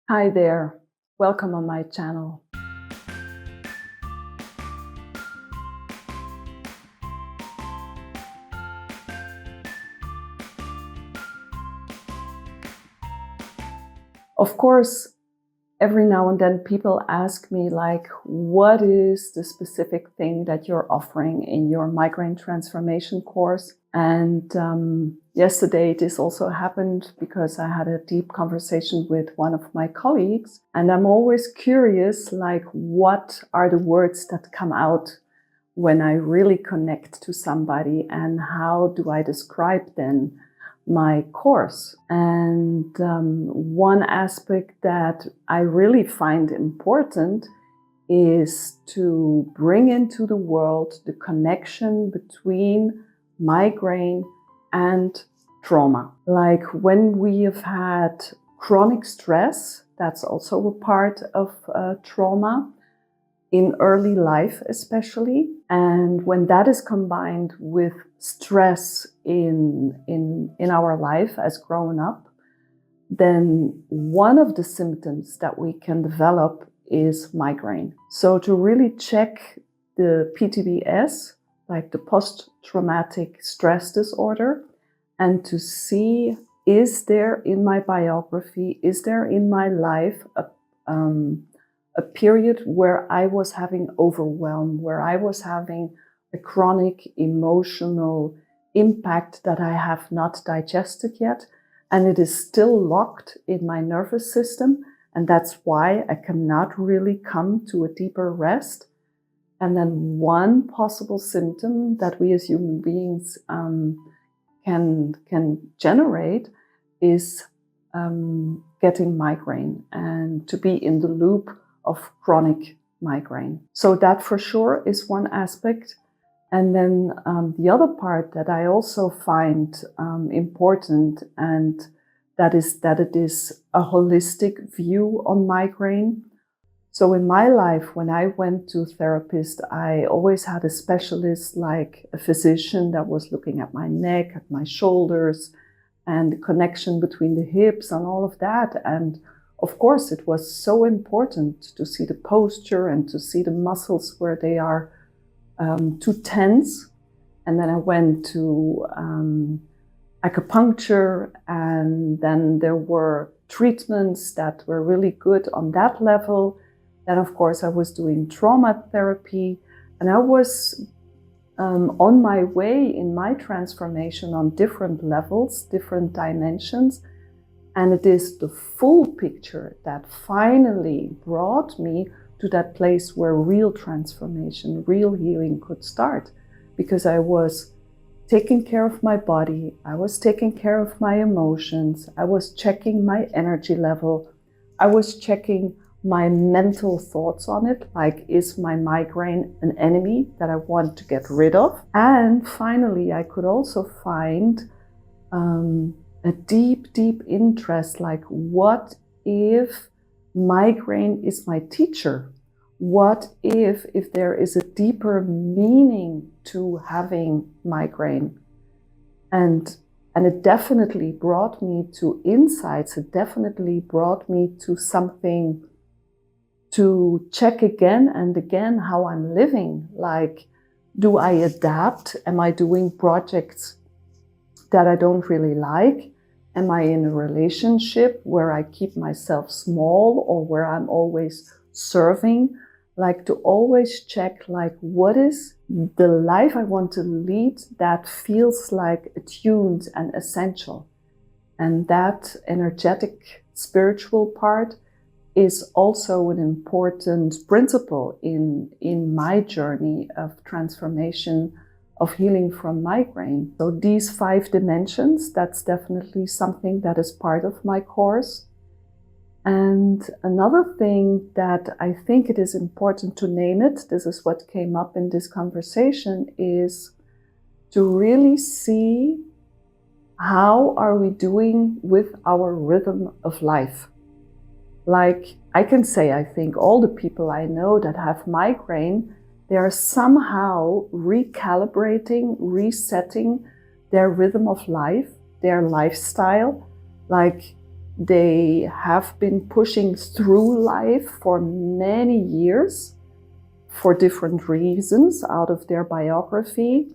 Hi there, welcome on my channel. Of course, every now and then people ask me like, what is the specific thing that you're offering in your migraine transformation course? And yesterday this also happened because I had a deep conversation with one of my colleagues, and I'm always curious, like, what are the words that come out when I really connect to somebody, and how do I describe then my course? And one aspect that I really find important is to bring into the world the connection between migraine and trauma. Like when we have had chronic stress, that's also a part of trauma in early life especially. And when that is combined with stress in our life as grown up, then one of the symptoms that we can develop is migraine. So to really check the PTBS, like the post-traumatic stress disorder, and to see, is there in my biography, is there in my life a period where I was having overwhelm, where I was having a chronic emotional impact that I have not digested yet, and it is still locked in my nervous system, and that's why I cannot really come to a deeper rest. And then one possible symptom that we as human beings can generate is getting migraine, and to be in the loop of chronic migraine. So that for sure is one aspect. And then the other part that I also find important, and that is that it is a holistic view on migraine. So in my life, when I went to a therapist, I always had a specialist, like a physician that was looking at my neck, at my shoulders, and the connection between the hips and all of that. And of course, it was so important to see the posture and to see the muscles where they are too tense. And then I went to acupuncture, and then there were treatments that were really good on that level. Then, of course, I was doing trauma therapy, and I was on my way in my transformation on different levels, different dimensions. And it is the full picture that finally brought me to that place where real transformation, real healing could start. Because I was taking care of my body, I was taking care of my emotions, I was checking my energy level, I was checking my mental thoughts on it, like, is my migraine an enemy that I want to get rid of? And finally, I could also find a deep, deep interest, like, what if migraine is my teacher? What if there is a deeper meaning to having migraine? And it definitely brought me to insights. It definitely brought me to something to check again and again how I'm living. Like, do I adapt? Am I doing projects that I don't really like? Am I in a relationship where I keep myself small, or where I'm always serving? Like, to always check, like, what is the life I want to lead that feels like attuned and essential? And that energetic spiritual part is also an important principle in my journey of transformation, of healing from migraine. So these 5 dimensions, that's definitely something that is part of my course. And another thing that I think it is important to name it, this is what came up in this conversation, is to really see how are we doing with our rhythm of life. Like, I can say, I think all the people I know that have migraine, they are somehow recalibrating, resetting their rhythm of life, their lifestyle. Like, They have been pushing through life for many years for different reasons out of their biography,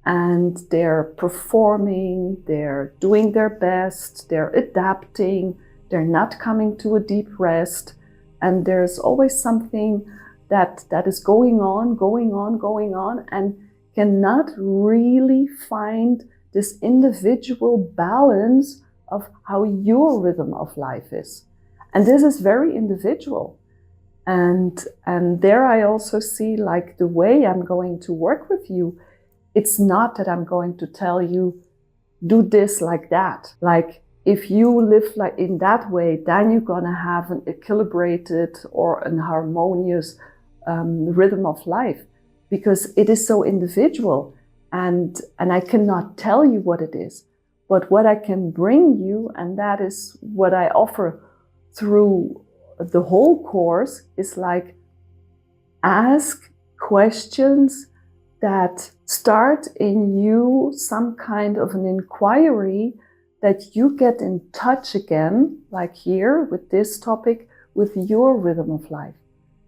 and they're performing, they're doing their best, they're adapting, they're not coming to a deep rest, and there's always something that is going on, and cannot really find this individual balance of how your rhythm of life is. And this is very individual. And there I also see, like, the way I'm going to work with you, it's not that I'm going to tell you, do this like that. Like, if you live like in that way, then you're gonna have an equilibrated or an harmonious rhythm of life, because it is so individual, and I cannot tell you what it is. But what I can bring you, and that is what I offer through the whole course, is like, ask questions that start in you some kind of an inquiry, that you get in touch again, like here with this topic, with your rhythm of life,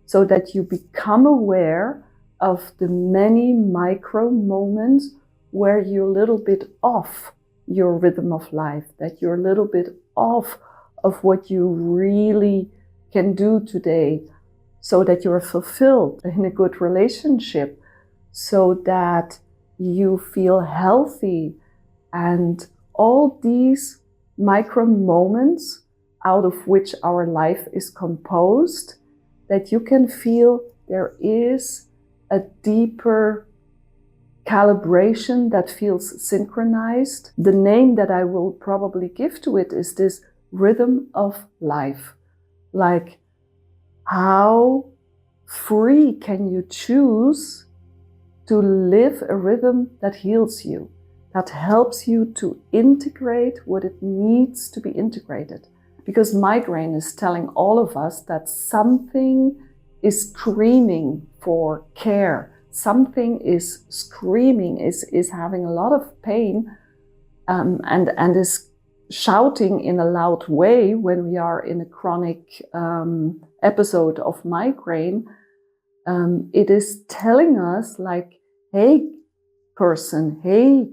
so that you become aware of the many micro moments where you're a little bit off your rhythm of life, that you're a little bit off of what you really can do today, so that you're fulfilled in a good relationship, so that you feel healthy, and all these micro moments out of which our life is composed, that you can feel there is a deeper calibration that feels synchronized. The name that I will probably give to it is this rhythm of life. Like, how free can you choose to live a rhythm that heals you, that helps you to integrate what it needs to be integrated? Because migraine is telling all of us that something is screaming for care. Something is screaming, is having a lot of pain, and is shouting in a loud way when we are in a chronic episode of migraine. It is telling us, like, hey person, hey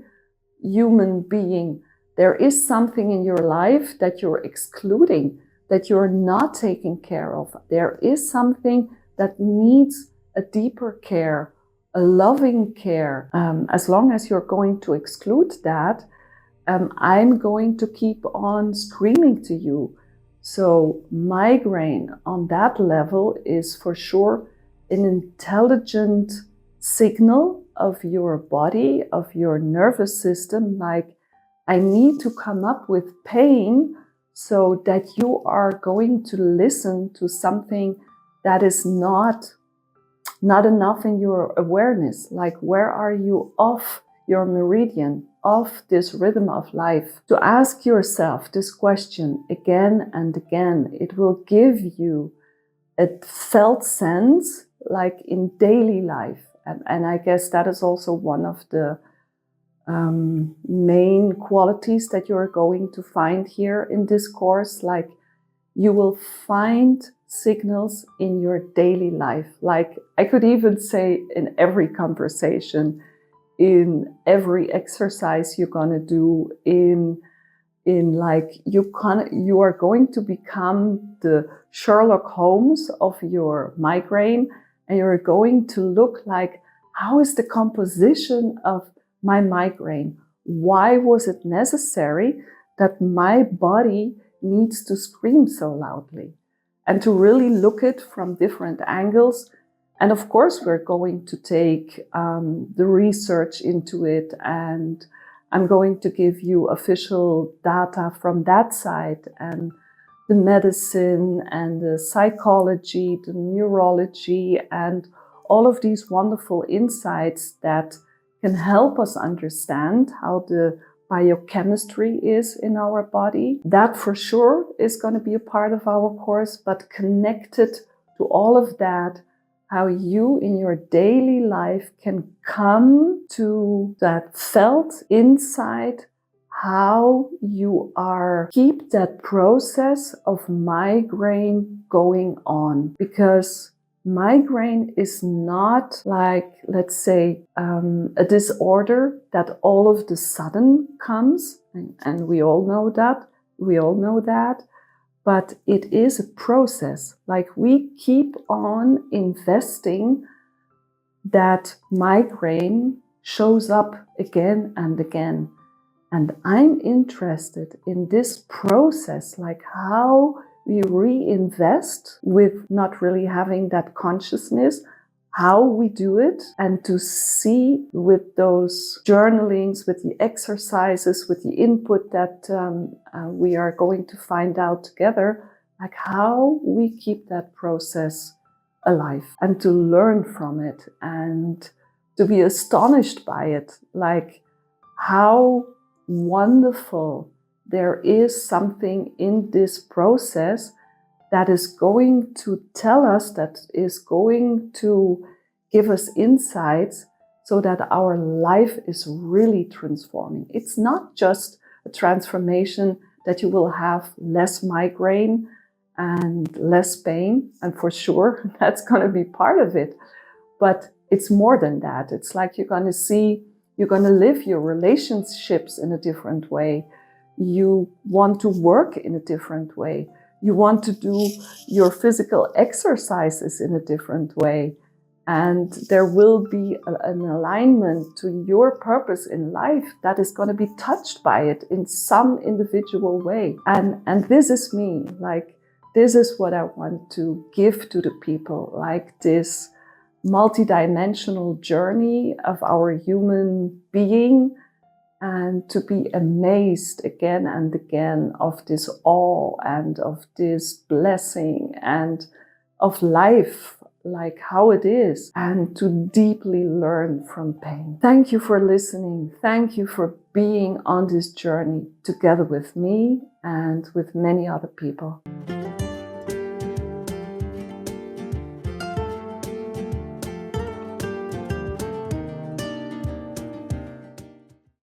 human being, there is something in your life that you're excluding, that you're not taking care of. There is something that needs a deeper care, a loving care. As long as you're going to exclude that, I'm going to keep on screaming to you. So migraine on that level is for sure an intelligent signal of your body, of your nervous system, like, I need to come up with pain so that you are going to listen to something that is not enough in your awareness. Like, where are you off your meridian, off this rhythm of life? To ask yourself this question again and again, it will give you a felt sense, like in daily life. And I guess that is also one of the main qualities that you're going to find here in this course. Like, you will find signals in your daily life. Like, I could even say in every conversation, in every exercise you're gonna do, in like, you are going to become the Sherlock Holmes of your migraine, and you're going to look like, how is the composition of my migraine? Why was it necessary that my body needs to scream so loudly? And to really look at it from different angles. And of course, we're going to take the research into it, and I'm going to give you official data from that side, and the medicine and the psychology, the neurology, and all of these wonderful insights that can help us understand how the biochemistry is in our body. That for sure is going to be a part of our course, but connected to all of that, how you in your daily life can come to that felt insight, how you keep that process of migraine going on. Because migraine is not like, let's say, a disorder that all of the sudden comes, and we all know that. We all know that. But it is a process. Like, we keep on investing that migraine shows up again and again. And I'm interested in this process, like how we reinvest with not really having that consciousness, how we do it, and to see with those journalings, with the exercises, with the input that we are going to find out together, like how we keep that process alive and to learn from it and to be astonished by it, like how wonderful there is something in this process that is going to tell us, that is going to give us insights so that our life is really transforming. It's not just a transformation that you will have less migraine and less pain, and for sure that's going to be part of it, but it's more than that. It's like you're going to live your relationships in a different way. You want to work in a different way. You want to do your physical exercises in a different way. And there will be an alignment to your purpose in life that is going to be touched by it in some individual way. And this is me. Like, this is what I want to give to the people, like this multidimensional journey of our human being, and to be amazed again and again of this awe and of this blessing and of life, like how it is, and to deeply learn from pain. Thank you for listening. Thank you for being on this journey together with me and with many other people.